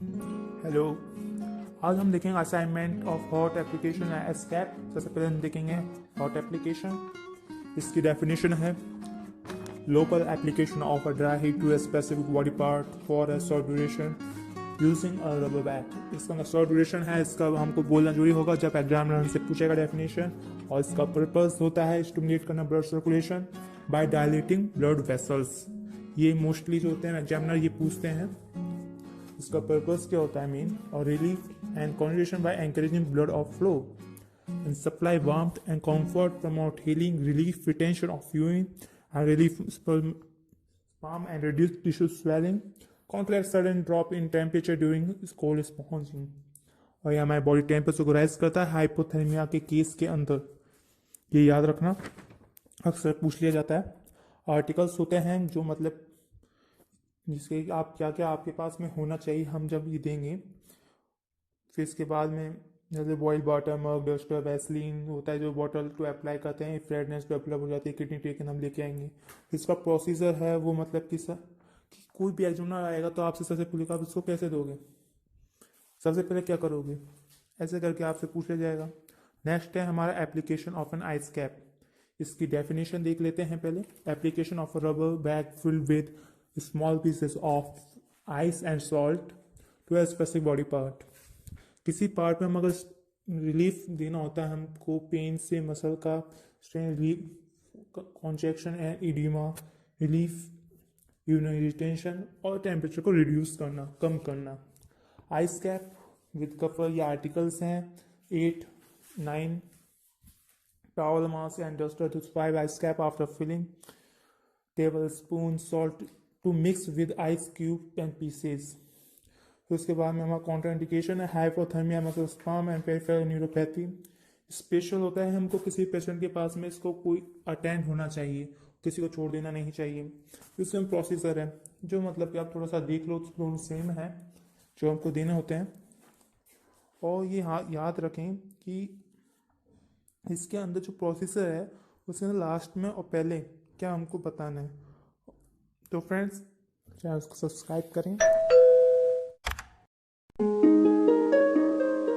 Hello. आज हम देखेंगे assignment of hot application ice cap. सबसे पहले हम देखेंगे हॉट एप्लीकेशन। इसकी डेफिनेशन है local application of a dry heat to a specific body part for a short duration using a rubber bag. इसका शॉर्ट ड्यूरेशन है, इसका हमको बोलना जरूरी होगा जब एग्जामिनर हमसे पूछेगा डेफिनेशन। और इसका पर्पस होता है स्टिमुलेट करना blood circulation by dilating blood vessels. ये मोस्टली जो होते हैं एग्जामिनर ये पूछते हैं। इसका पर्पस क्या होता है मेन, और relief and conservation by encouraging blood of flow and supply warmth and comfort, promote healing, relief retention of urine and relief sperm and reduce tissue swelling, counteract sudden drop in temperature during cold sponging। और ये हमारे body temperature को rise करता है hypothermia के case के अंदर। ये याद रखना, अक्सर पूछ लिया जाता है। आर्टिकल्स होते हैं जो मतलब जिसके आप क्या क्या आपके पास में होना चाहिए, हम जब ये देंगे। फिर इसके बाद में जैसे बॉयल वाटर, मग डस्टर, वैसलीन होता है जो बॉटल टू अप्लाई करते हैं, फ्रेडनेस डेवलप हो जाती है, किडनी टेकन हम लेके आएंगे। इसका प्रोसीजर है वो मतलब कि सर कि कोई भी एग्जामिनर आएगा तो आपसे सबसे पहले आप इसको कैसे दोगे, सबसे पहले क्या करोगे, ऐसे करके आपसे पूछा जाएगा। नेक्स्ट है हमारा application of an ice cap. इसकी डेफिनेशन देख लेते हैं पहले। Application of rubber bag filled with small pieces of ice and salt to a specific body part. किसी पार्ट में हम अगर रिलीफ देना होता है हमको, पेन से, मसल का strain relief, contraction and oedema relief, urinary retention और टेम्परेचर को रिड्यूस करना, कम करना। आइस कैप विद कवर ये आर्टिकल्स हैं 8, 9 towel mask and duster to 5 ice cap after filling, tablespoon salt to mix with ice cube and pieces। फिर उसके बाद में हमारा काउंटर इंडिकेशन है हाइपोथर्मिया, मतलब sperm and peripheral neuropathy. Special होता है हमको किसी पेशेंट के पास में इसको कोई अटेंड होना चाहिए, किसी को छोड़ देना नहीं चाहिए। इसमें प्रोसीजर है जो मतलब कि आप थोड़ा सा देख लो, दोनों सेम है जो हमको देने होते हैं। और ये याद रखें कि इसके अंदर जो प्रोसीजर है उसके अंदर लास्ट में और पहले क्या हमको बताना है। तो फ्रेंड्स चैनल को सब्सक्राइब करें।